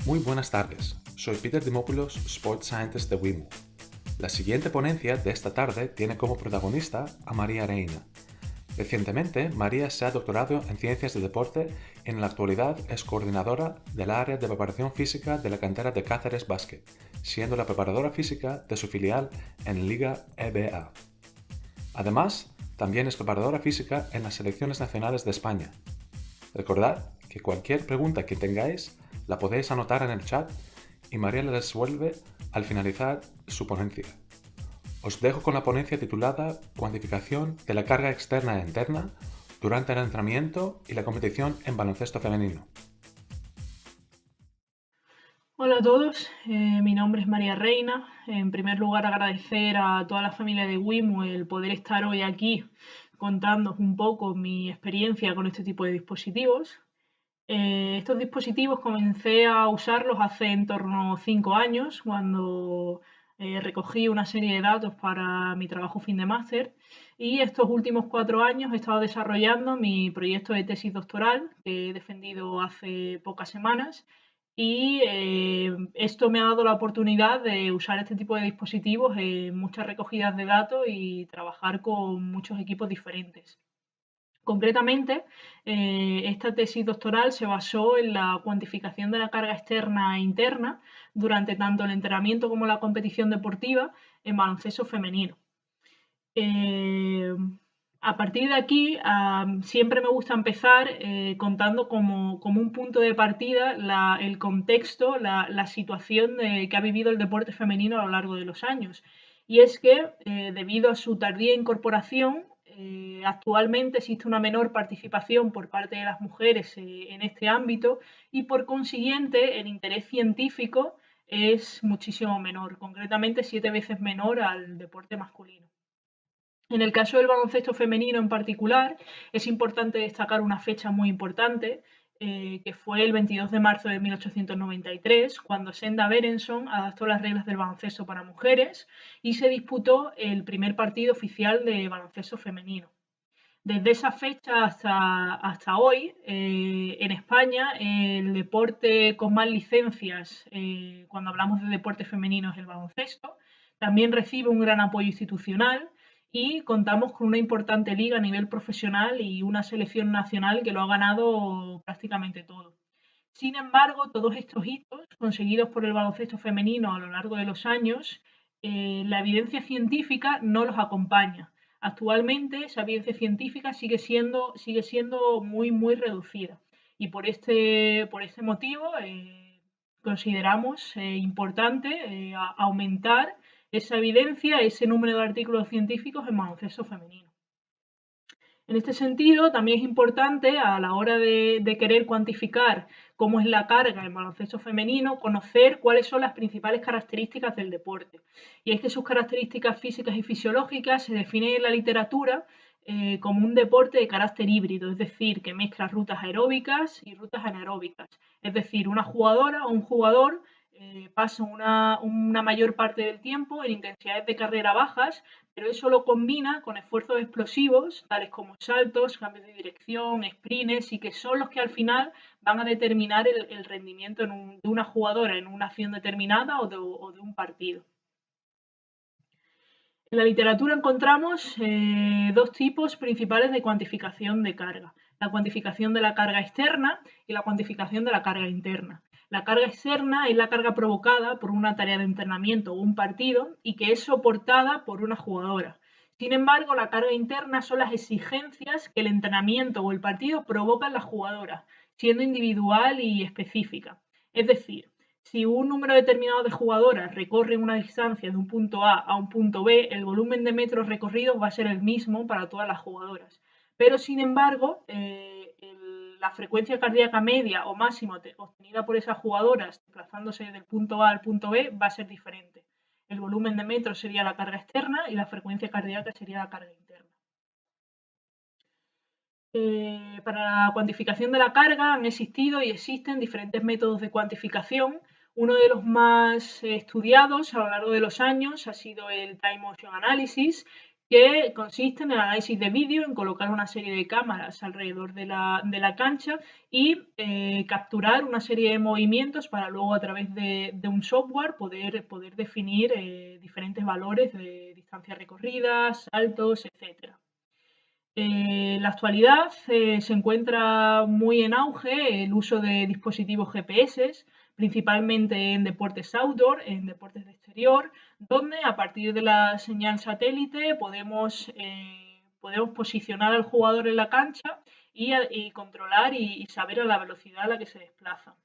Muy buenas tardes, soy Peter Dimopoulos, Sports Scientist de WIMU. La siguiente ponencia de esta tarde tiene como protagonista a María Reina. Recientemente, María se ha doctorado en Ciencias del Deporte y en la actualidad es coordinadora del área de preparación física de la cantera de Cáceres Basket, siendo la preparadora física de su filial en Liga EBA. Además, también es preparadora física en las selecciones nacionales de España. Recordad que cualquier pregunta que tengáis la podéis anotar en el chat y María la resuelve al finalizar su ponencia. Os dejo con la ponencia titulada Cuantificación de la carga externa e interna durante el entrenamiento y la competición en baloncesto femenino. Hola a todos, mi nombre es María Reina. En primer lugar, agradecer a toda la familia de WIMU el poder estar hoy aquí contándoos un poco mi experiencia con este tipo de dispositivos. Estos dispositivos comencé a usarlos hace en torno a 5 años, cuando recogí una serie de datos para mi trabajo fin de máster. Y estos últimos 4 años he estado desarrollando mi proyecto de tesis doctoral, que he defendido hace pocas semanas. Y esto me ha dado la oportunidad de usar este tipo de dispositivos en muchas recogidas de datos y trabajar con muchos equipos diferentes. Concretamente, esta tesis doctoral se basó en la cuantificación de la carga externa e interna durante tanto el entrenamiento como la competición deportiva en baloncesto femenino. Eh, a partir de aquí, siempre me gusta empezar contando como un punto de partida el contexto, la situación que ha vivido el deporte femenino a lo largo de los años. Y es que, debido a su tardía incorporación, actualmente existe una menor participación por parte de las mujeres en este ámbito y, por consiguiente, el interés científico es muchísimo menor, concretamente 7 veces menor al deporte masculino. En el caso del baloncesto femenino en particular, es importante destacar una fecha muy importante, que fue el 22 de marzo de 1893, cuando Senda Berenson adaptó las reglas del baloncesto para mujeres y se disputó el primer partido oficial de baloncesto femenino. Desde esa fecha hasta hoy, en España, el deporte con más licencias, cuando hablamos de deporte femenino, es el baloncesto. También recibe un gran apoyo institucional y contamos con una importante liga a nivel profesional y una selección nacional que lo ha ganado prácticamente todo. Sin embargo, todos estos hitos conseguidos por el baloncesto femenino a lo largo de los años, la evidencia científica no los acompaña. Actualmente esa evidencia científica sigue siendo muy reducida y por este motivo consideramos importante aumentar esa evidencia, ese número de artículos científicos en baloncesto femenino. En este sentido, también es importante a la hora de querer cuantificar cómo es la carga en baloncesto femenino, conocer cuáles son las principales características del deporte. Y es que sus características físicas y fisiológicas se definen en la literatura como un deporte de carácter híbrido, es decir, que mezcla rutas aeróbicas y rutas anaeróbicas. Es decir, una jugadora o un jugador pasa una mayor parte del tiempo en intensidades de carrera bajas, pero eso lo combina con esfuerzos explosivos, tales como saltos, cambios de dirección, sprints, y que son los que al final van a determinar el rendimiento de una jugadora en una acción determinada o de un partido. En la literatura encontramos dos tipos principales de cuantificación de carga: la cuantificación de la carga externa y la cuantificación de la carga interna. La carga externa es la carga provocada por una tarea de entrenamiento o un partido y que es soportada por una jugadora. Sin embargo, la carga interna son las exigencias que el entrenamiento o el partido provoca en la jugadora, siendo individual y específica. Es decir, si un número determinado de jugadoras recorren una distancia de un punto A un punto B, el volumen de metros recorridos va a ser el mismo para todas las jugadoras. Pero, sin embargo, la frecuencia cardíaca media o máxima obtenida por esas jugadoras desplazándose del punto A al punto B va a ser diferente. El volumen de metros sería la carga externa y la frecuencia cardíaca sería la carga interna. Para la cuantificación de la carga han existido y existen diferentes métodos de cuantificación. Uno de los más estudiados a lo largo de los años ha sido el Time Motion Analysis, que consiste en el análisis de vídeo, en colocar una serie de cámaras alrededor de la cancha y capturar una serie de movimientos para luego a través de un software poder definir diferentes valores de distancias recorridas, saltos, etc. En la actualidad se encuentra muy en auge el uso de dispositivos GPS, principalmente en deportes outdoor, en deportes de exterior, donde a partir de la señal satélite podemos posicionar al jugador en la cancha y controlar y saber a la velocidad a la que se desplaza.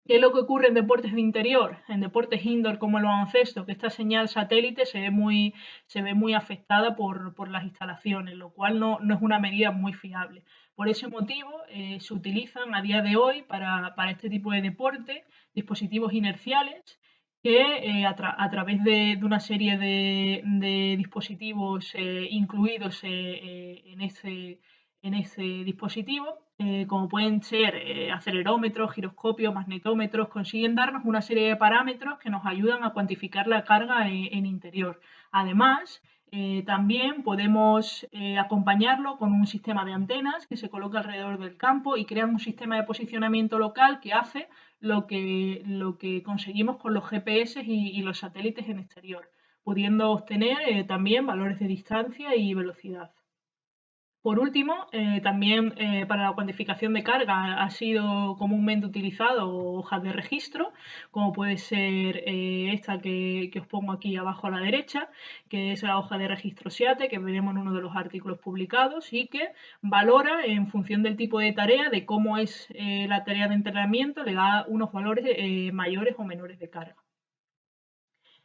¿Qué es lo que ocurre en deportes de interior? En deportes indoor como el baloncesto, que esta señal satélite se ve muy afectada por las instalaciones, lo cual no es una medida muy fiable. Por ese motivo, se utilizan a día de hoy para este tipo de deporte dispositivos inerciales que a través de una serie de dispositivos incluidos en ese dispositivo, como pueden ser acelerómetros, giroscopios, magnetómetros, consiguen darnos una serie de parámetros que nos ayudan a cuantificar la carga en interior. Además, también podemos acompañarlo con un sistema de antenas que se coloca alrededor del campo y crean un sistema de posicionamiento local que hace lo que conseguimos con los GPS y los satélites en exterior, pudiendo obtener también valores de distancia y velocidad. Por último, también para la cuantificación de carga ha sido comúnmente utilizado hojas de registro, como puede ser esta que os pongo aquí abajo a la derecha, que es la hoja de registro SIATE, que veremos en uno de los artículos publicados y que valora en función del tipo de tarea, de cómo es la tarea de entrenamiento, le da unos valores mayores o menores de carga.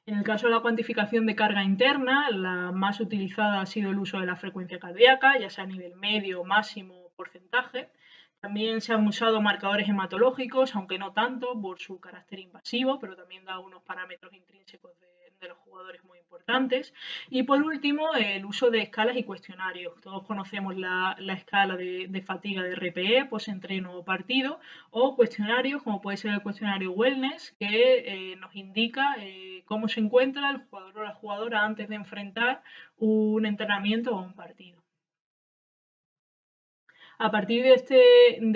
En el caso de la cuantificación de carga interna, la más utilizada ha sido el uso de la frecuencia cardíaca, ya sea a nivel medio, máximo o porcentaje. También se han usado marcadores hematológicos, aunque no tanto por su carácter invasivo, pero también da unos parámetros intrínsecos de los jugadores muy importantes. Y por último, el uso de escalas y cuestionarios. Todos conocemos la escala de fatiga de RPE, post-entreno o partido, o cuestionarios, como puede ser el cuestionario Wellness, que nos indica cómo se encuentra el jugador o la jugadora antes de enfrentar un entrenamiento o un partido. A partir de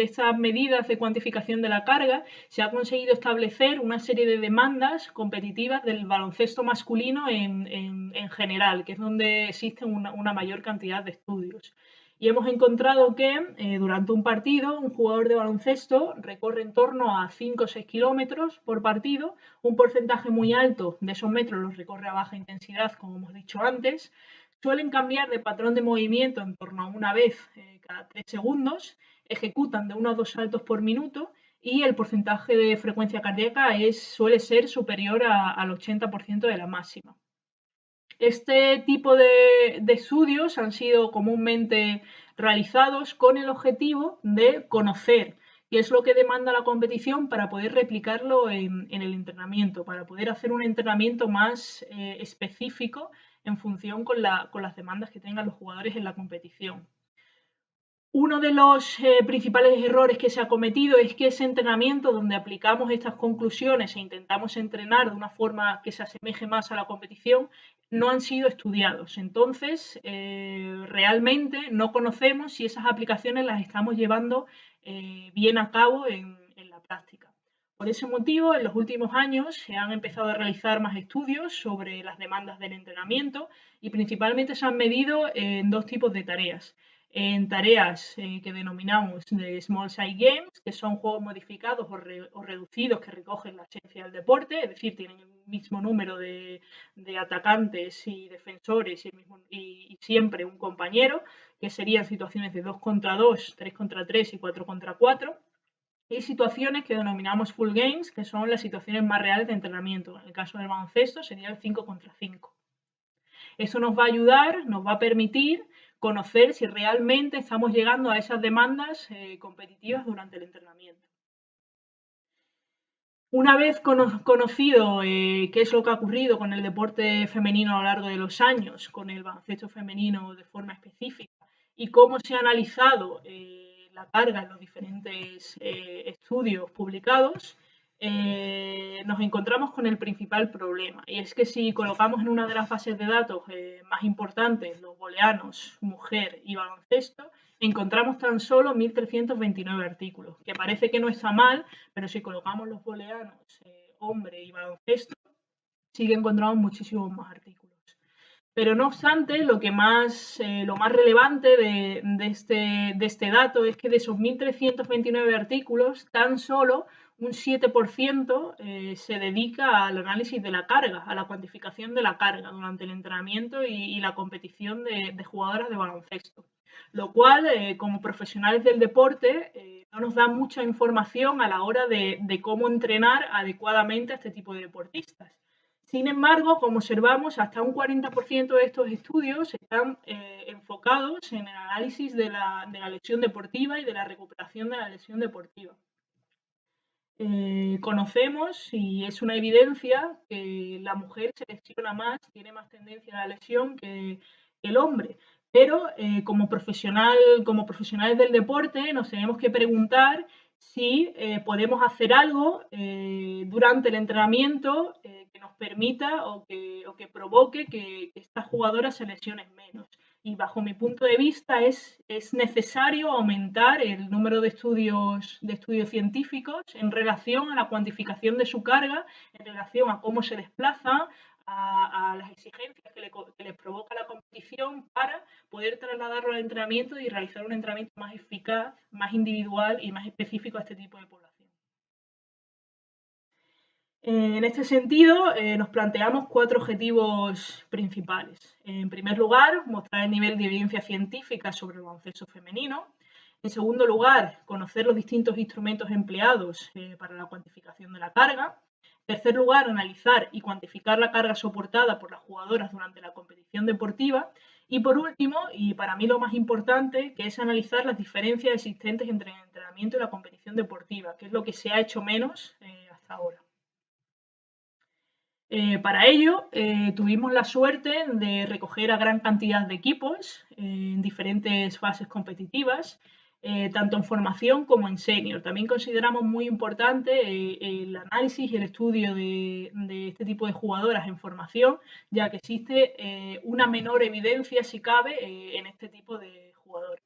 estas medidas de cuantificación de la carga, se ha conseguido establecer una serie de demandas competitivas del baloncesto masculino en general, que es donde existen una mayor cantidad de estudios. Y hemos encontrado que durante un partido un jugador de baloncesto recorre en torno a 5 o 6 kilómetros por partido, un porcentaje muy alto de esos metros los recorre a baja intensidad, como hemos dicho antes, suelen cambiar de patrón de movimiento en torno a una vez cada 3 segundos, ejecutan de 1 a 2 saltos por minuto y el porcentaje de frecuencia cardíaca suele ser superior al 80% de la máxima. Este tipo de estudios han sido comúnmente realizados con el objetivo de conocer qué es lo que demanda la competición para poder replicarlo en el entrenamiento, para poder hacer un entrenamiento más específico en función con las demandas que tengan los jugadores en la competición. Uno de los principales errores que se ha cometido es que ese entrenamiento donde aplicamos estas conclusiones e intentamos entrenar de una forma que se asemeje más a la competición no han sido estudiados. Entonces, realmente no conocemos si esas aplicaciones las estamos llevando bien a cabo en la práctica. Por ese motivo, en los últimos años se han empezado a realizar más estudios sobre las demandas del entrenamiento y principalmente se han medido en dos tipos de tareas. En tareas que denominamos de Small Side Games, que son juegos modificados o reducidos que recogen la esencia del deporte, es decir, tienen el mismo número de atacantes y defensores y siempre un compañero, que serían situaciones de 2 contra 2, 3 contra 3 y 4 contra 4. Y situaciones que denominamos full games, que son las situaciones más reales de entrenamiento. En el caso del baloncesto sería el 5 contra 5. Eso nos va a ayudar, nos va a permitir conocer si realmente estamos llegando a esas demandas competitivas durante el entrenamiento. Una vez conocido qué es lo que ha ocurrido con el deporte femenino a lo largo de los años, con el baloncesto femenino de forma específica, y cómo se ha analizado la carga en los diferentes estudios publicados, nos encontramos con el principal problema. Y es que si colocamos en una de las bases de datos más importantes los booleanos, mujer y baloncesto, encontramos tan solo 1.329 artículos, que parece que no está mal, pero si colocamos los booleanos, hombre y baloncesto, sí que encontramos muchísimos más artículos. Pero no obstante, lo más relevante de este dato es que de esos 1.329 artículos, tan solo un 7% se dedica al análisis de la carga, a la cuantificación de la carga durante el entrenamiento y la competición de jugadoras de baloncesto. Lo cual, como profesionales del deporte, no nos da mucha información a la hora de cómo entrenar adecuadamente a este tipo de deportistas. Sin embargo, como observamos, hasta un 40% de estos estudios están enfocados en el análisis de la lesión deportiva y de la recuperación de la lesión deportiva. Conocemos, y es una evidencia, que la mujer se lesiona más, tiene más tendencia a la lesión que el hombre. Pero como profesionales del deporte nos tenemos que preguntar si podemos hacer algo durante el entrenamiento que nos permita o que provoque que estas jugadoras se lesionen menos. Y bajo mi punto de vista es necesario aumentar el número de estudios científicos en relación a la cuantificación de su carga, en relación a cómo se desplaza, a las exigencias que les provoca la competición para poder trasladarlo al entrenamiento y realizar un entrenamiento más eficaz, más individual y más específico a este tipo de población. En este sentido, nos planteamos 4 objetivos principales. En primer lugar, mostrar el nivel de evidencia científica sobre el baloncesto femenino. En segundo lugar, conocer los distintos instrumentos empleados para la cuantificación de la carga. En tercer lugar, analizar y cuantificar la carga soportada por las jugadoras durante la competición deportiva. Y por último, y para mí lo más importante, que es analizar las diferencias existentes entre el entrenamiento y la competición deportiva, que es lo que se ha hecho menos hasta ahora. Para ello, tuvimos la suerte de recoger a gran cantidad de equipos en diferentes fases competitivas, tanto en formación como en senior. También consideramos muy importante el análisis y el estudio de este tipo de jugadoras en formación, ya que existe una menor evidencia, si cabe, en este tipo de jugadores.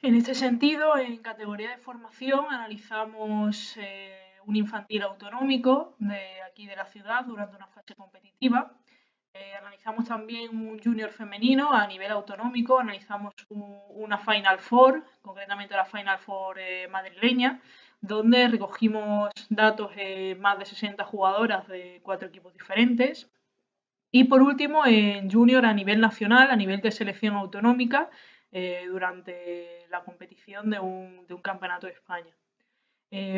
En este sentido, en categoría de formación analizamos un infantil autonómico de aquí de la ciudad durante una fase competitiva. Analizamos también un junior femenino a nivel autonómico, analizamos una Final Four, concretamente la Final Four madrileña, donde recogimos datos de más de 60 jugadoras de 4 equipos diferentes. Y por último, en junior a nivel nacional, a nivel de selección autonómica, durante la competición de un campeonato de España.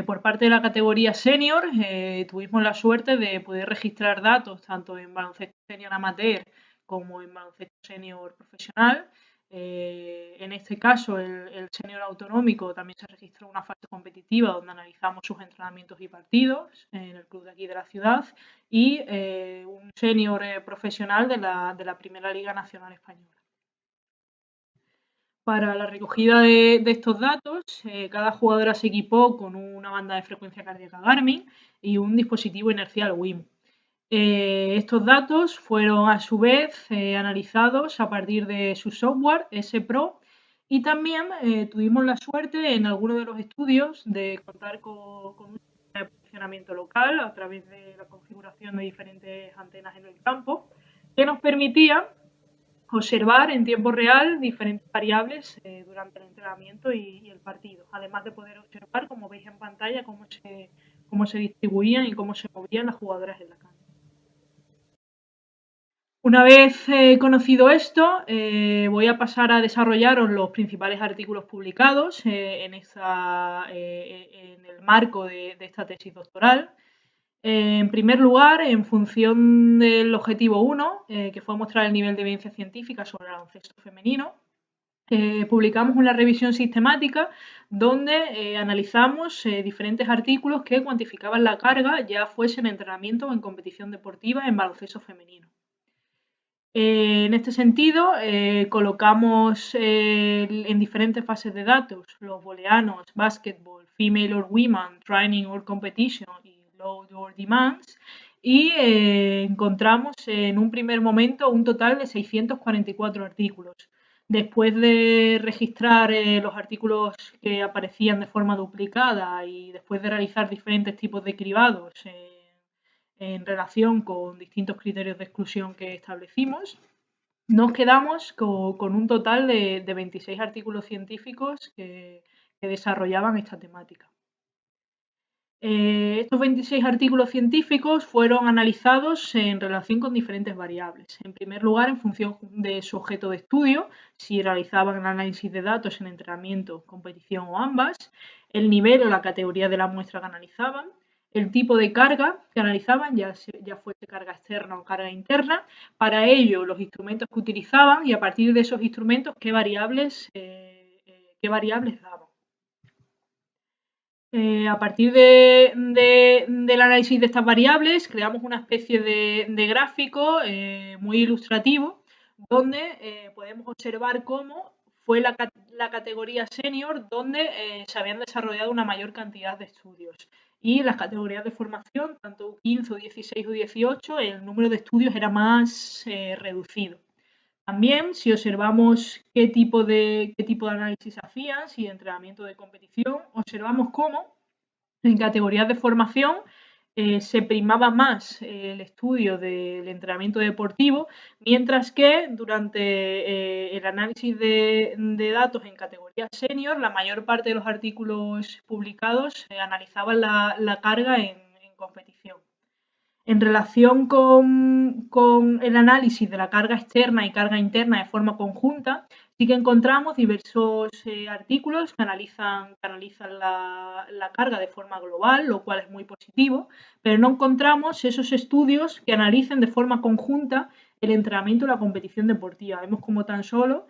Por parte de la categoría senior, tuvimos la suerte de poder registrar datos tanto en baloncesto senior amateur como en baloncesto senior profesional. En este caso, el senior autonómico también se registró una fase competitiva donde analizamos sus entrenamientos y partidos en el club de aquí de la ciudad y un senior profesional de la Primera Liga Nacional Española. Para la recogida de estos datos, cada jugadora se equipó con una banda de frecuencia cardíaca Garmin y un dispositivo inercial WIMU. Estos datos fueron a su vez analizados a partir de su software S-Pro y también tuvimos la suerte en algunos de los estudios de contar con un sistema de posicionamiento local a través de la configuración de diferentes antenas en el campo que nos permitía observar en tiempo real diferentes variables durante el entrenamiento y el partido, además de poder observar, como veis en pantalla, cómo se distribuían y cómo se movían las jugadoras en la cancha. Una vez conocido esto, voy a pasar a desarrollaros los principales artículos publicados en el marco de esta tesis doctoral. En primer lugar, en función del objetivo 1, que fue mostrar el nivel de evidencia científica sobre el baloncesto femenino, publicamos una revisión sistemática donde analizamos diferentes artículos que cuantificaban la carga, ya fuese en entrenamiento o en competición deportiva en baloncesto femenino. En este sentido, colocamos en diferentes fases de datos los booleanos, basketball, female or women, training or competition y load or demands, y encontramos en un primer momento un total de 644 artículos. Después de registrar los artículos que aparecían de forma duplicada y después de realizar diferentes tipos de cribados en relación con distintos criterios de exclusión que establecimos, nos quedamos con un total de 26 artículos científicos que desarrollaban esta temática. Estos 26 artículos científicos fueron analizados en relación con diferentes variables. En primer lugar, en función de su objeto de estudio, si realizaban el análisis de datos en entrenamiento, competición o ambas, el nivel o la categoría de la muestra que analizaban, el tipo de carga que analizaban, ya fuese carga externa o carga interna, para ello los instrumentos que utilizaban y a partir de esos instrumentos qué variables daban. A partir del análisis de estas variables, creamos una especie de gráfico muy ilustrativo donde podemos observar cómo fue la categoría senior donde se habían desarrollado una mayor cantidad de estudios. Y las categorías de formación, tanto 15 o 16 o 18, el número de estudios era más reducido. También, si observamos qué tipo de análisis hacían, si de entrenamiento o de competición, observamos cómo en categorías de formación se primaba más el estudio del entrenamiento deportivo, mientras que durante el análisis de datos en categoría senior, la mayor parte de los artículos publicados analizaban la carga en competición. En relación con el análisis de la carga externa y carga interna de forma conjunta, sí que encontramos diversos artículos que analizan la carga de forma global, lo cual es muy positivo, pero no encontramos esos estudios que analicen de forma conjunta el entrenamiento y la competición deportiva. Vemos como tan solo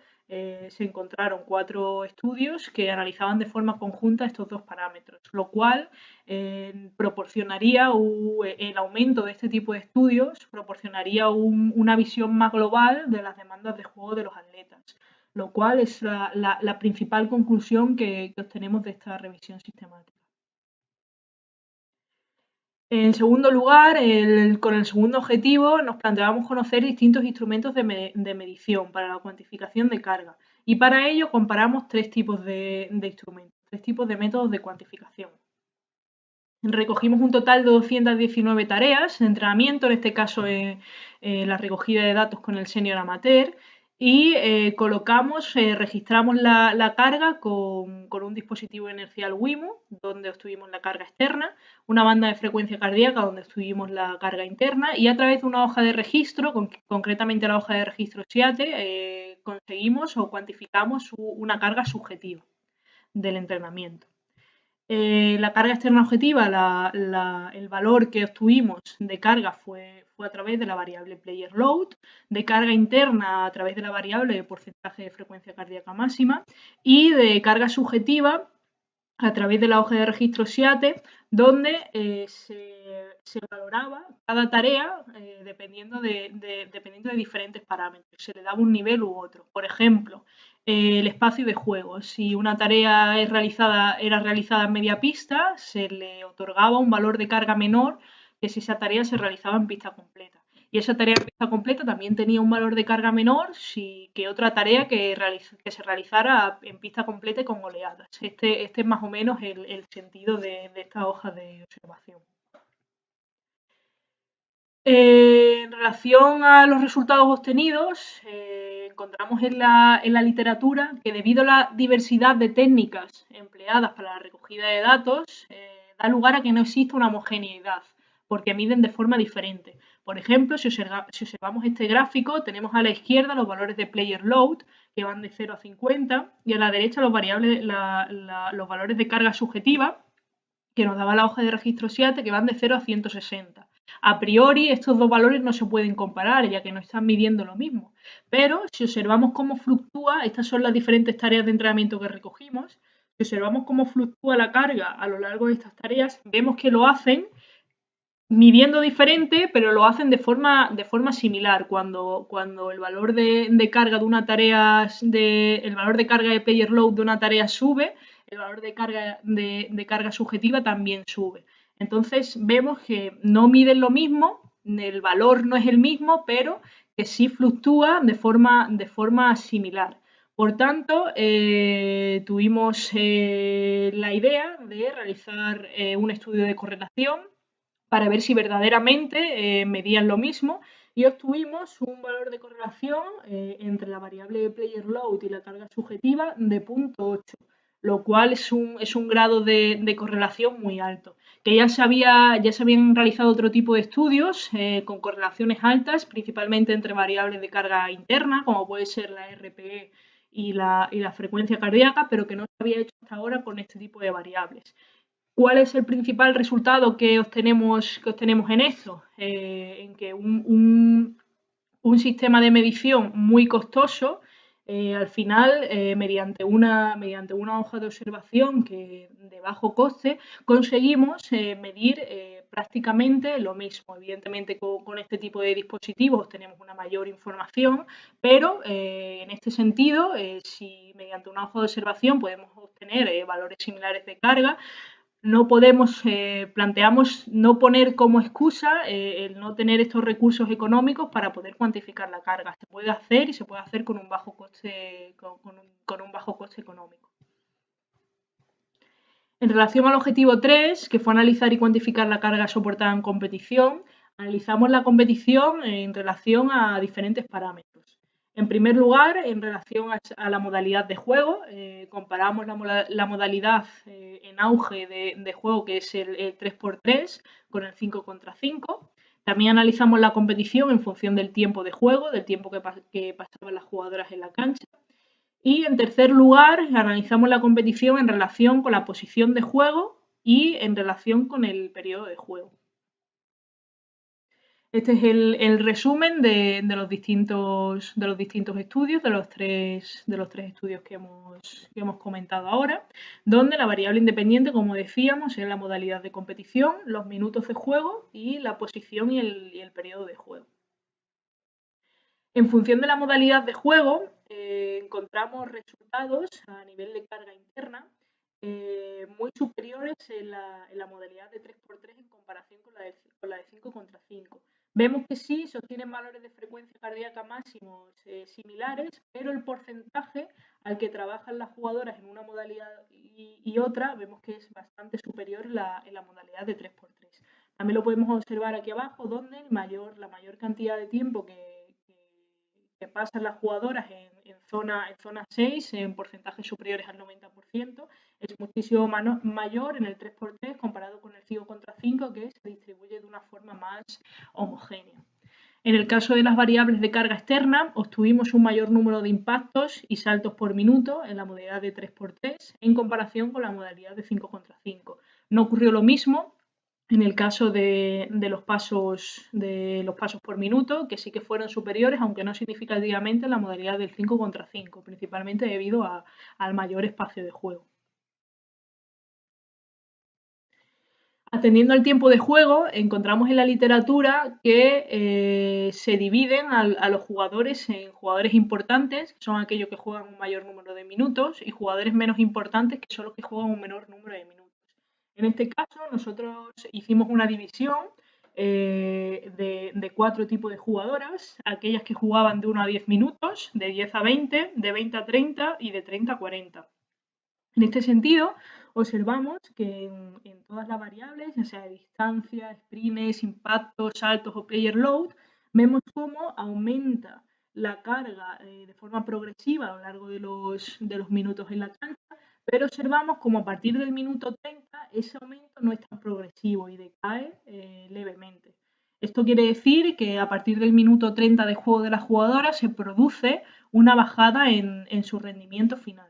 se encontraron 4 estudios que analizaban de forma conjunta estos dos parámetros, lo cual proporcionaría el aumento de este tipo de estudios, proporcionaría una visión más global de las demandas de juego de los atletas, lo cual es la principal conclusión que obtenemos de esta revisión sistemática. En segundo lugar, con el segundo objetivo nos planteábamos conocer distintos instrumentos de medición para la cuantificación de carga y para ello comparamos 3 tipos de instrumentos, 3 tipos de métodos de cuantificación. Recogimos un total de 219 tareas de entrenamiento, en este caso la recogida de datos con el senior amateur, y registramos la carga con un dispositivo inercial WIMU, donde obtuvimos la carga externa, una banda de frecuencia cardíaca donde obtuvimos la carga interna, y a través de una hoja de registro, concretamente la hoja de registro SIATE, conseguimos o cuantificamos una carga subjetiva del entrenamiento. La carga externa objetiva, el valor que obtuvimos de carga fue a través de la variable player load, de carga interna a través de la variable de porcentaje de frecuencia cardíaca máxima y de carga subjetiva a través de la hoja de registro SIATE, donde se valoraba cada tarea dependiendo de diferentes parámetros. Se le daba un nivel u otro. Por ejemplo, el espacio de juego. Si una tarea era realizada en media pista, se le otorgaba un valor de carga menor que si esa tarea se realizaba en pista completa. Y esa tarea en pista completa también tenía un valor de carga menor que otra tarea que se realizara en pista completa y con oleadas. Este es más o menos el sentido de esta hoja de observación. En relación a los resultados obtenidos, encontramos en la literatura que debido a la diversidad de técnicas empleadas para la recogida de datos, da lugar a que no exista una homogeneidad, porque miden de forma diferente. Por ejemplo, si observamos este gráfico, tenemos a la izquierda los valores de player load, que van de 0 a 50, y a la derecha los valores de carga subjetiva, que nos daba la hoja de registro SIATE, que van de 0 a 160. A priori, estos dos valores no se pueden comparar, ya que no están midiendo lo mismo. Pero si observamos cómo fluctúa, estas son las diferentes tareas de entrenamiento que recogimos, si observamos cómo fluctúa la carga a lo largo de estas tareas, vemos que lo hacen midiendo diferente, pero lo hacen de forma similar. Cuando el valor de carga de una tarea, el valor de carga de player load de una tarea sube, el valor de carga subjetiva también sube. Entonces vemos que no miden lo mismo, el valor no es el mismo, pero que sí fluctúa de forma similar. Por tanto, tuvimos la idea de realizar un estudio de correlación para ver si verdaderamente medían lo mismo y obtuvimos un valor de correlación entre la variable player load y la carga subjetiva de 0,8, lo cual es un grado de correlación muy alto. Que ya se habían realizado otro tipo de estudios con correlaciones altas, principalmente entre variables de carga interna, como puede ser la RPE y la frecuencia cardíaca, pero que no se había hecho hasta ahora con este tipo de variables. ¿Cuál es el principal resultado que obtenemos en esto? En que un sistema de medición muy costoso, al final, mediante una hoja de observación de bajo coste, conseguimos medir prácticamente lo mismo. Evidentemente, con este tipo de dispositivos tenemos una mayor información, pero en este sentido, si mediante una hoja de observación podemos obtener valores similares de carga, no podemos, planteamos no poner como excusa el no tener estos recursos económicos para poder cuantificar la carga. Se puede hacer y se puede hacer con un bajo coste, con un bajo coste económico. En relación al objetivo 3, que fue analizar y cuantificar la carga soportada en competición, analizamos la competición en relación a diferentes parámetros. En primer lugar, en relación a la modalidad de juego, comparamos la modalidad en auge de juego, que es el 3x3, con el 5 contra 5. También analizamos la competición en función del tiempo de juego, del tiempo que pasaban las jugadoras en la cancha. Y en tercer lugar, analizamos la competición en relación con la posición de juego y en relación con el periodo de juego. Este es el resumen de los distintos estudios, de los tres estudios que hemos comentado ahora, donde la variable independiente, como decíamos, es la modalidad de competición, los minutos de juego y la posición y el periodo de juego. En función de la modalidad de juego, encontramos resultados a nivel de carga interna muy superiores en la modalidad de 3x3 en comparación con la de 5 contra 5. Vemos que sí, se obtienen valores de frecuencia cardíaca máximos similares, pero el porcentaje al que trabajan las jugadoras en una modalidad y otra, vemos que es bastante superior en la modalidad de 3x3. También lo podemos observar aquí abajo, donde la mayor cantidad de tiempo que pasan las jugadoras en zona 6, en porcentajes superiores al 90%, es muchísimo mayor en el 3x3 comparado con el 5 contra 5, que se distribuye de una forma más homogénea. En el caso de las variables de carga externa, obtuvimos un mayor número de impactos y saltos por minuto en la modalidad de 3x3 en comparación con la modalidad de 5 contra 5. No ocurrió lo mismo en el caso de los pasos por minuto, que sí que fueron superiores, aunque no significativamente en la modalidad del 5 contra 5, principalmente debido al mayor espacio de juego. Atendiendo al tiempo de juego, encontramos en la literatura que se dividen a los jugadores en jugadores importantes, que son aquellos que juegan un mayor número de minutos, y jugadores menos importantes, que son los que juegan un menor número de minutos. En este caso, nosotros hicimos una división de 4 tipos de jugadoras, aquellas que jugaban de 1 a 10 minutos, de 10 a 20, de 20 a 30 y de 30 a 40. En este sentido, observamos que en todas las variables, ya sea de distancia, sprints, impactos, saltos o player load, vemos cómo aumenta la carga de forma progresiva a lo largo de los minutos en la cancha, pero observamos como a partir del minuto 30 ese aumento no es tan progresivo y decae levemente. Esto quiere decir que a partir del minuto 30 de juego de la jugadora se produce una bajada en su rendimiento final.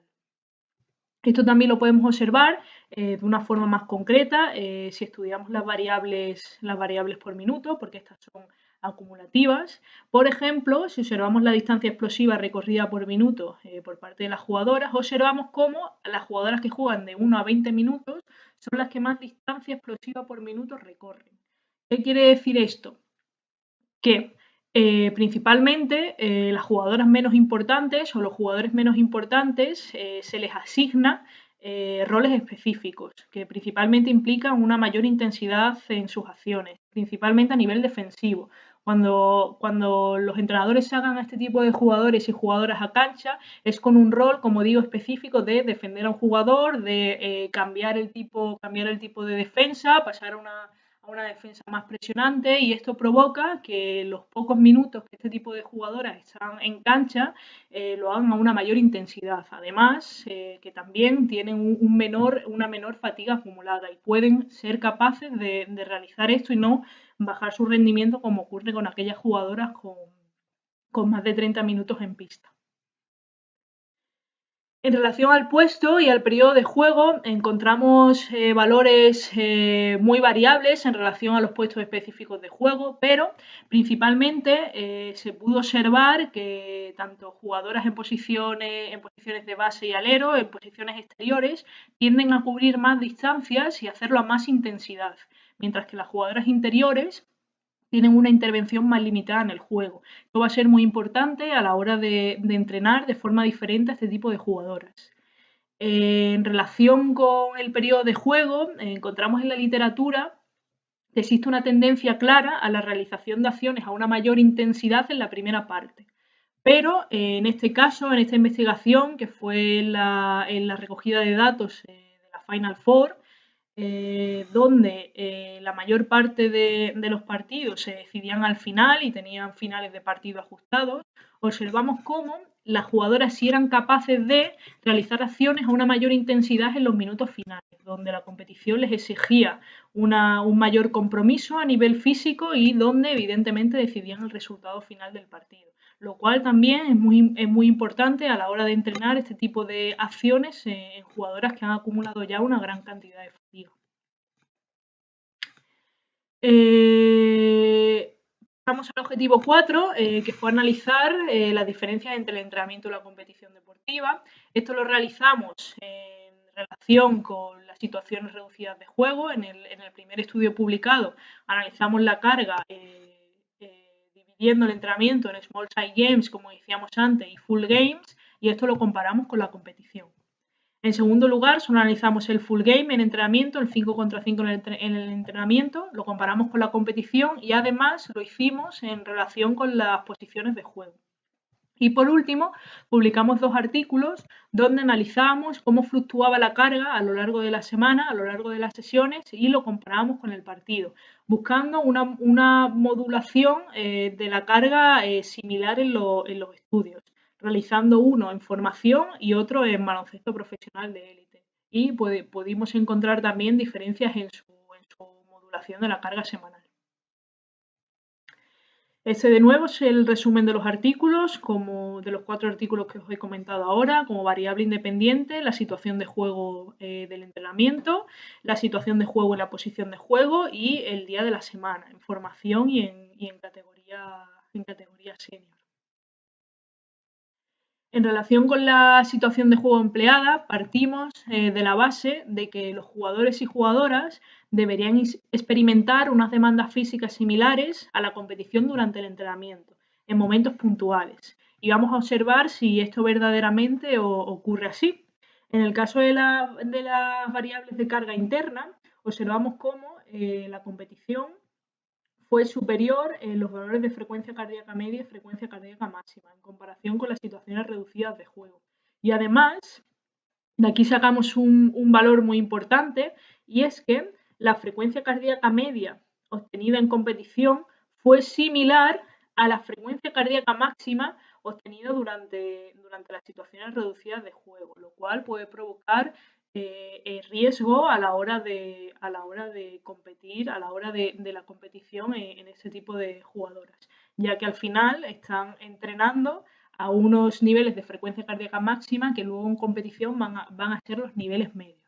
Esto también lo podemos observar de una forma más concreta si estudiamos las variables por minuto, porque estas son acumulativas. Por ejemplo, si observamos la distancia explosiva recorrida por minuto por parte de las jugadoras, observamos cómo las jugadoras que juegan de 1 a 20 minutos son las que más distancia explosiva por minuto recorren. ¿Qué quiere decir esto? Que principalmente las jugadoras menos importantes o los jugadores menos importantes se les asigna roles específicos que principalmente implican una mayor intensidad en sus acciones, principalmente a nivel defensivo. Cuando los entrenadores sacan a este tipo de jugadores y jugadoras a cancha, es con un rol, como digo, específico de defender a un jugador, de cambiar el tipo de defensa, pasar a una defensa más presionante, y esto provoca que los pocos minutos que este tipo de jugadoras están en cancha lo hagan a una mayor intensidad. Además, que también tienen una menor fatiga acumulada y pueden ser capaces de realizar esto y no bajar su rendimiento como ocurre con aquellas jugadoras con más de 30 minutos en pista. En relación al puesto y al periodo de juego, encontramos valores muy variables en relación a los puestos específicos de juego, pero principalmente se pudo observar que tanto jugadoras en posiciones de base y alero, en posiciones exteriores, tienden a cubrir más distancias y hacerlo a más intensidad, mientras que las jugadoras interiores tienen una intervención más limitada en el juego. Esto va a ser muy importante a la hora de entrenar de forma diferente a este tipo de jugadoras. En relación con el periodo de juego, encontramos en la literatura que existe una tendencia clara a la realización de acciones a una mayor intensidad en la primera parte. Pero en este caso, en esta investigación, que fue en la recogida de datos de la Final Four, donde la mayor parte de los partidos se decidían al final y tenían finales de partido ajustados, observamos cómo las jugadoras sí eran capaces de realizar acciones a una mayor intensidad en los minutos finales, donde la competición les exigía un mayor compromiso a nivel físico y donde evidentemente decidían el resultado final del partido. Lo cual también es muy importante a la hora de entrenar este tipo de acciones en jugadoras que han acumulado ya una gran cantidad de fatiga. Pasamos al objetivo 4, que fue analizar las diferencias entre el entrenamiento y la competición deportiva. Esto lo realizamos en relación con las situaciones reducidas de juego. En el primer estudio publicado analizamos la carga dividiendo el entrenamiento en Small Side Games, como decíamos antes, y Full Games, y esto lo comparamos con la competición. En segundo lugar, solo analizamos el full game en entrenamiento, el 5 contra 5 en el entrenamiento, lo comparamos con la competición y además lo hicimos en relación con las posiciones de juego. Y por último, publicamos 2 artículos donde analizábamos cómo fluctuaba la carga a lo largo de la semana, a lo largo de las sesiones, y lo comparamos con el partido, buscando una modulación de la carga similar en los estudios, realizando uno en formación y otro en baloncesto profesional de élite. Y pudimos encontrar también diferencias en su modulación de la carga semanal. Este de nuevo es el resumen de los artículos, como de los 4 artículos que os he comentado ahora, como variable independiente, la situación de juego del entrenamiento, la situación de juego en la posición de juego y el día de la semana, en formación y en categoría senior. En relación con la situación de juego empleada, partimos de la base de que los jugadores y jugadoras deberían experimentar unas demandas físicas similares a la competición durante el entrenamiento, en momentos puntuales. Y vamos a observar si esto verdaderamente ocurre así. En el caso de las variables de carga interna, observamos cómo la competición fue superior en los valores de frecuencia cardíaca media y frecuencia cardíaca máxima en comparación con las situaciones reducidas de juego. Y además, de aquí sacamos un valor muy importante, y es que la frecuencia cardíaca media obtenida en competición fue similar a la frecuencia cardíaca máxima obtenida durante las situaciones reducidas de juego, lo cual puede provocar riesgo a la hora de competir, a la hora de la competición en ese tipo de jugadoras, ya que al final están entrenando a unos niveles de frecuencia cardíaca máxima que luego en competición van a ser los niveles medios.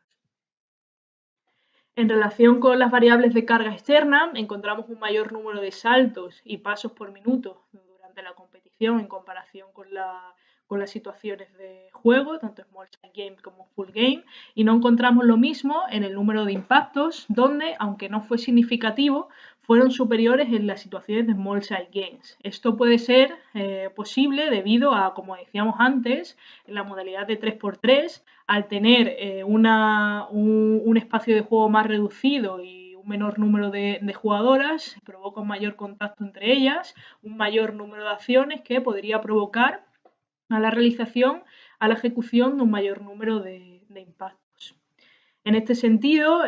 En relación con las variables de carga externa, encontramos un mayor número de saltos y pasos por minuto durante la competición en comparación con las situaciones de juego, tanto Small Side Game como Full Game, y no encontramos lo mismo en el número de impactos, donde, aunque no fue significativo, fueron superiores en las situaciones de Small Side Games. Esto puede ser posible debido a, como decíamos antes, en la modalidad de 3x3, al tener un espacio de juego más reducido y un menor número de jugadoras, provoca un mayor contacto entre ellas, un mayor número de acciones que podría provocar a la realización, a la ejecución de un mayor número de impactos. En este sentido,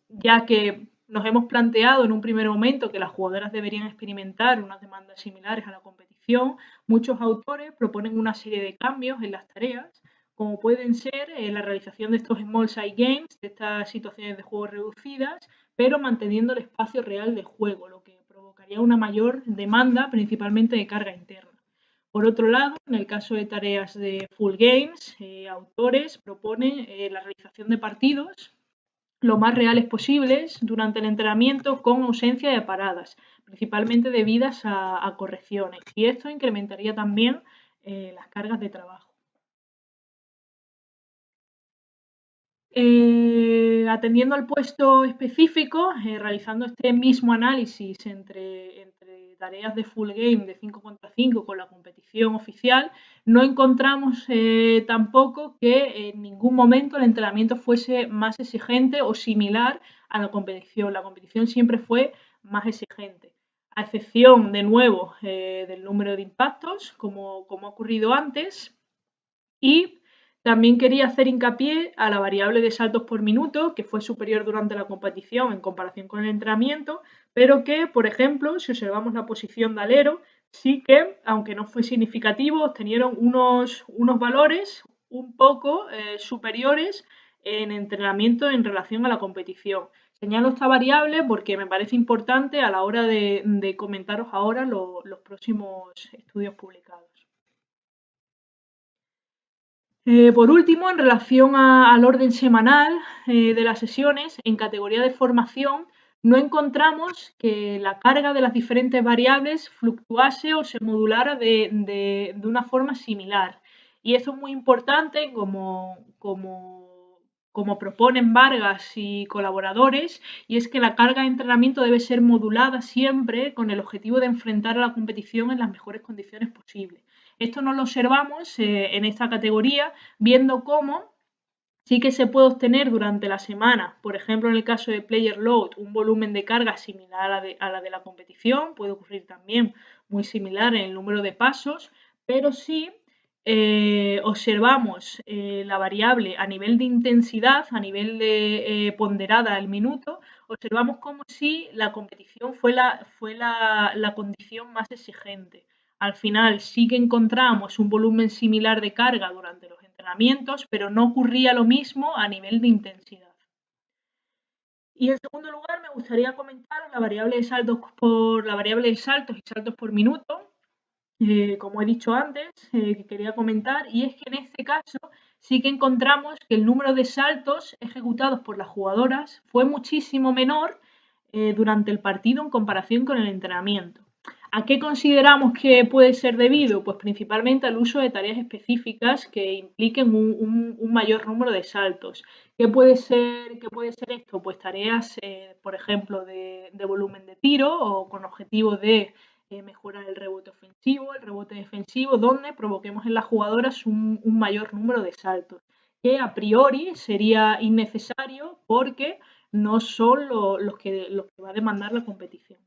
ya que nos hemos planteado en un primer momento que las jugadoras deberían experimentar unas demandas similares a la competición, muchos autores proponen una serie de cambios en las tareas, como pueden ser la realización de estos small side games, de estas situaciones de juego reducidas, pero manteniendo el espacio real de juego, lo que provocaría una mayor demanda, principalmente de carga interna. Por otro lado, en el caso de tareas de full games, autores proponen la realización de partidos lo más reales posibles durante el entrenamiento con ausencia de paradas, principalmente debidas a correcciones. Y esto incrementaría también las cargas de trabajo. Atendiendo al puesto específico, realizando este mismo análisis entre tareas de full game de 5 contra 5 con la competición oficial, no encontramos tampoco que en ningún momento el entrenamiento fuese más exigente o similar a la competición. La competición siempre fue más exigente, a excepción, de nuevo, del número de impactos, como ha ocurrido antes, y también quería hacer hincapié a la variable de saltos por minuto, que fue superior durante la competición en comparación con el entrenamiento, pero que, por ejemplo, si observamos la posición de alero, sí que, aunque no fue significativo, obtenieron unos valores un poco superiores en entrenamiento en relación a la competición. Señalo esta variable porque me parece importante a la hora de comentaros ahora los próximos estudios publicados. Por último, en relación al orden semanal de las sesiones, en categoría de formación, no encontramos que la carga de las diferentes variables fluctuase o se modulara de una forma similar. Y eso es muy importante, como proponen Vargas y colaboradores, y es que la carga de entrenamiento debe ser modulada siempre con el objetivo de enfrentar a la competición en las mejores condiciones posibles. Esto no lo observamos en esta categoría, viendo cómo sí que se puede obtener durante la semana, por ejemplo, en el caso de Player Load, un volumen de carga similar a la de la competición, puede ocurrir también muy similar en el número de pasos, pero sí observamos la variable a nivel de intensidad, a nivel de ponderada al minuto, observamos como si la competición fue la condición más exigente. Al final sí que encontramos un volumen similar de carga durante los entrenamientos, pero no ocurría lo mismo a nivel de intensidad. Y en segundo lugar, me gustaría comentar la variable de saltos y saltos por minuto, como he dicho antes, que quería comentar, y es que en este caso sí que encontramos que el número de saltos ejecutados por las jugadoras fue muchísimo menor durante el partido en comparación con el entrenamiento. ¿A qué consideramos que puede ser debido? Pues principalmente al uso de tareas específicas que impliquen un mayor número de saltos. ¿Qué puede ser esto? Pues tareas, por ejemplo, de volumen de tiro o con objetivo de mejorar el rebote ofensivo, el rebote defensivo, donde provoquemos en las jugadoras un mayor número de saltos, que a priori sería innecesario porque no son los que va a demandar la competición.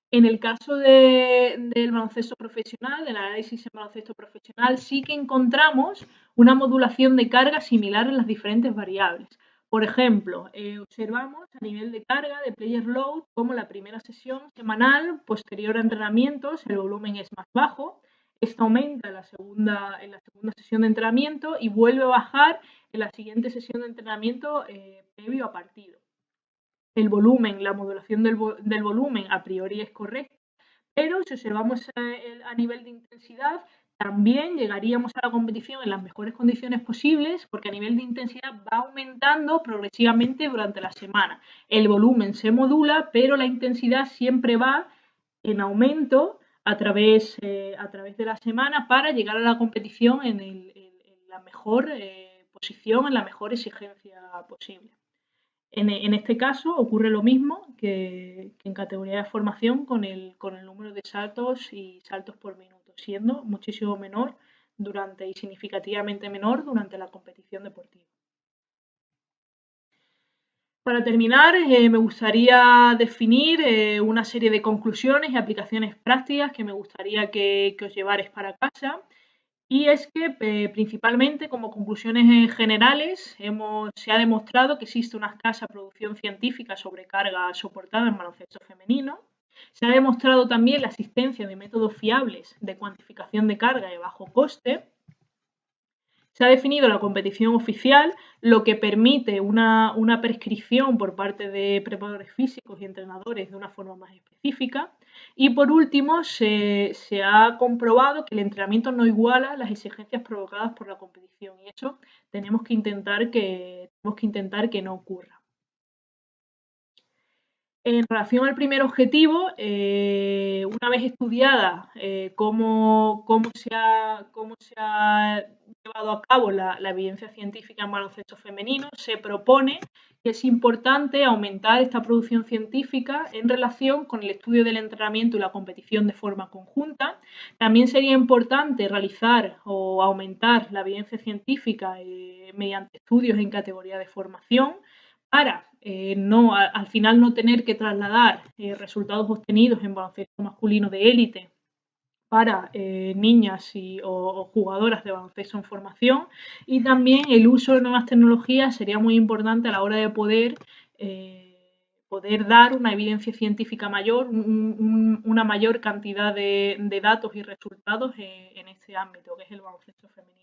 En el caso del baloncesto profesional, del análisis en baloncesto profesional, sí que encontramos una modulación de carga similar en las diferentes variables. Por ejemplo, observamos a nivel de carga de player load como la primera sesión semanal posterior a entrenamientos el volumen es más bajo, esto aumenta en la segunda sesión de entrenamiento y vuelve a bajar en la siguiente sesión de entrenamiento previo a partido. El volumen, la modulación del volumen a priori es correcta, pero si observamos a nivel de intensidad, también llegaríamos a la competición en las mejores condiciones posibles, porque a nivel de intensidad va aumentando progresivamente durante la semana. El volumen se modula, pero la intensidad siempre va en aumento a través de la semana para llegar a la competición en la mejor posición, en la mejor exigencia posible. En este caso ocurre lo mismo que en categoría de formación con el número de saltos y saltos por minuto, siendo muchísimo menor y significativamente menor durante la competición deportiva. Para terminar, me gustaría definir una serie de conclusiones y aplicaciones prácticas que me gustaría que os llevarais para casa. Y es que principalmente como conclusiones generales se ha demostrado que existe una escasa producción científica sobre carga soportada en baloncesto femenino. Se ha demostrado también la existencia de métodos fiables de cuantificación de carga de bajo coste. Se ha definido la competición oficial, lo que permite una prescripción por parte de preparadores físicos y entrenadores de una forma más específica. Y por último, se ha comprobado que el entrenamiento no iguala las exigencias provocadas por la competición. Y eso tenemos que intentar que no ocurra. En relación al primer objetivo, una vez estudiada cómo se ha llevado a cabo la evidencia científica en baloncesto femenino, se propone que es importante aumentar esta producción científica en relación con el estudio del entrenamiento y la competición de forma conjunta. También sería importante realizar o aumentar la evidencia científica mediante estudios en categoría de formación para al final no tener que trasladar resultados obtenidos en baloncesto masculino de élite para niñas o jugadoras de baloncesto en formación, y también el uso de nuevas tecnologías sería muy importante a la hora de poder dar una evidencia científica mayor, una mayor cantidad de datos y resultados en este ámbito que es el baloncesto femenino.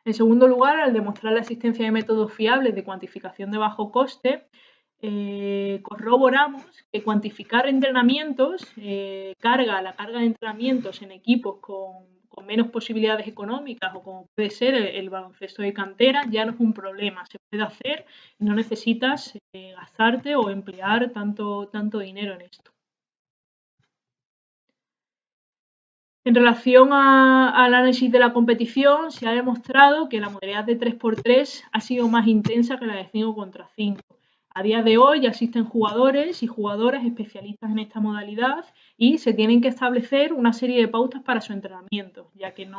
En segundo lugar, al demostrar la existencia de métodos fiables de cuantificación de bajo coste, corroboramos que cuantificar entrenamientos, la carga de entrenamientos en equipos con menos posibilidades económicas o como puede ser el baloncesto de cantera, ya no es un problema, se puede hacer y no necesitas gastarte o emplear tanto dinero en esto. En relación al análisis de la competición, se ha demostrado que la modalidad de 3x3 ha sido más intensa que la de 5 contra 5. A día de hoy ya existen jugadores y jugadoras especialistas en esta modalidad y se tienen que establecer una serie de pautas para su entrenamiento, ya que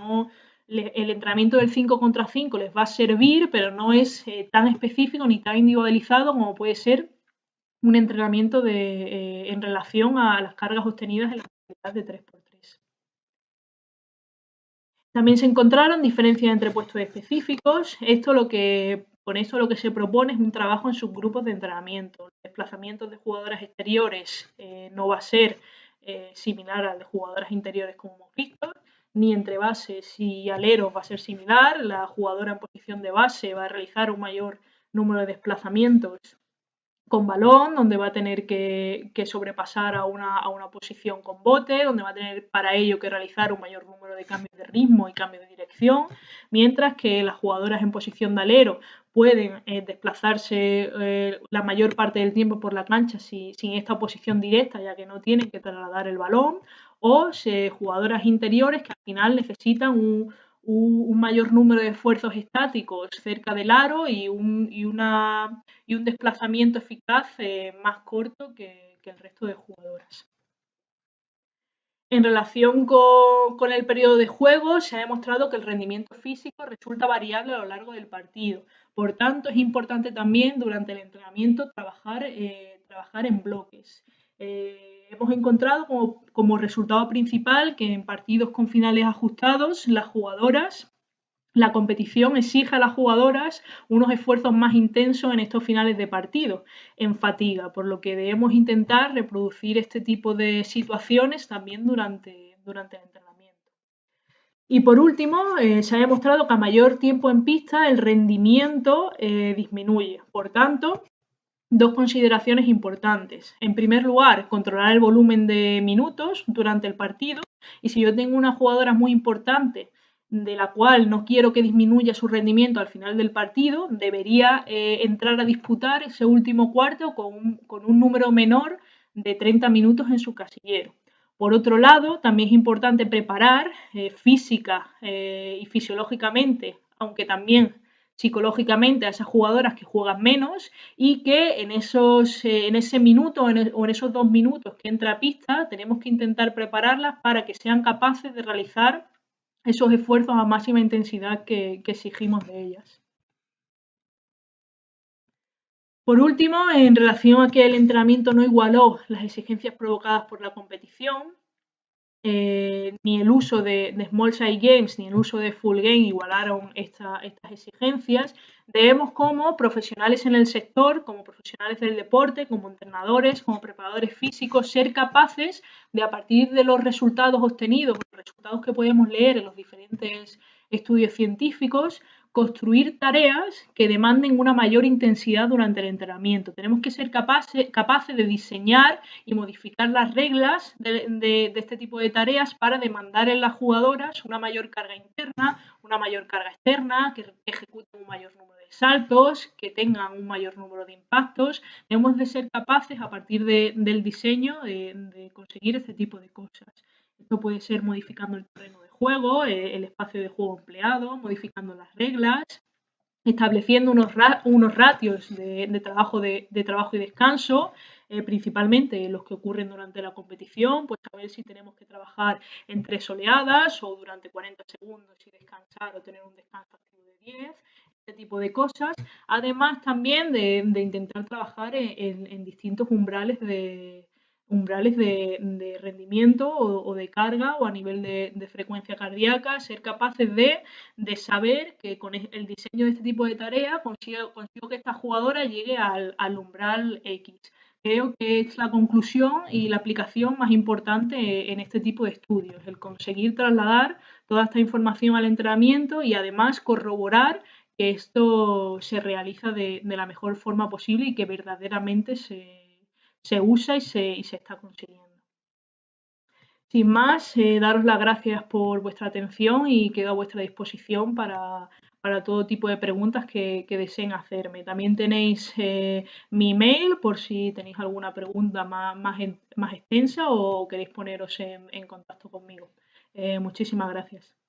el entrenamiento del 5 contra 5 les va a servir, pero no es tan específico ni tan individualizado como puede ser un entrenamiento en relación a las cargas obtenidas en la modalidad de 3x3. También se encontraron diferencias entre puestos específicos. Con esto lo que se propone es un trabajo en subgrupos de entrenamiento. Los desplazamientos de jugadoras exteriores no va a ser similar al de jugadoras interiores como hemos visto, ni entre bases y aleros va a ser similar. La jugadora en posición de base va a realizar un mayor número de desplazamientos con balón, donde va a tener que sobrepasar a una posición con bote, donde va a tener para ello que realizar un mayor número de cambios de ritmo y cambios de dirección, mientras que las jugadoras en posición de alero pueden desplazarse la mayor parte del tiempo por la cancha sin esta posición directa, ya que no tienen que trasladar el balón, o jugadoras interiores que al final necesitan un mayor número de esfuerzos estáticos cerca del aro y un desplazamiento eficaz más corto que el resto de jugadoras. En relación con el periodo de juego, se ha demostrado que el rendimiento físico resulta variable a lo largo del partido. Por tanto, es importante también durante el entrenamiento trabajar en bloques. Hemos encontrado como resultado principal que en partidos con finales ajustados, la competición exige a las jugadoras unos esfuerzos más intensos en estos finales de partido, en fatiga, por lo que debemos intentar reproducir este tipo de situaciones también durante el entrenamiento. Y por último, se ha demostrado que a mayor tiempo en pista el rendimiento disminuye. Por tanto, dos consideraciones importantes. En primer lugar, controlar el volumen de minutos durante el partido. Y si yo tengo una jugadora muy importante de la cual no quiero que disminuya su rendimiento al final del partido, debería entrar a disputar ese último cuarto con un número menor de 30 minutos en su casillero. Por otro lado, también es importante preparar física y fisiológicamente, aunque también psicológicamente a esas jugadoras que juegan menos y que en ese minuto o en esos 2 minutos que entra a pista tenemos que intentar prepararlas para que sean capaces de realizar esos esfuerzos a máxima intensidad que exigimos de ellas. Por último, en relación a que el entrenamiento no igualó las exigencias provocadas por la competición, ni el uso de Small Side Games ni el uso de Full Game igualaron estas exigencias. Debemos, como profesionales en el sector, como profesionales del deporte, como entrenadores, como preparadores físicos, ser capaces de, a partir de los resultados obtenidos, los resultados que podemos leer en los diferentes estudios científicos, construir tareas que demanden una mayor intensidad durante el entrenamiento. Tenemos que ser capaces de diseñar y modificar las reglas de este tipo de tareas para demandar en las jugadoras una mayor carga interna, una mayor carga externa, que ejecuten un mayor número de saltos, que tengan un mayor número de impactos. Debemos de ser capaces, a partir del diseño, de conseguir este tipo de cosas. Esto puede ser modificando el terreno de juego, el espacio de juego empleado, modificando las reglas, estableciendo unos ratios de trabajo y descanso, principalmente los que ocurren durante la competición, pues saber si tenemos que trabajar en 3 oleadas o durante 40 segundos y descansar o tener un descanso activo de 10, este tipo de cosas. Además también de intentar trabajar en distintos umbrales de rendimiento o de carga o a nivel de frecuencia cardíaca, ser capaces de saber que con el diseño de este tipo de tareas consigo que esta jugadora llegue al umbral X. Creo que es la conclusión y la aplicación más importante en este tipo de estudios, el conseguir trasladar toda esta información al entrenamiento y además corroborar que esto se realiza de la mejor forma posible y que verdaderamente se usa y se está consiguiendo. Sin más, daros las gracias por vuestra atención y quedo a vuestra disposición para todo tipo de preguntas que deseen hacerme. También tenéis mi email por si tenéis alguna pregunta más extensa o queréis poneros en contacto conmigo. Muchísimas gracias.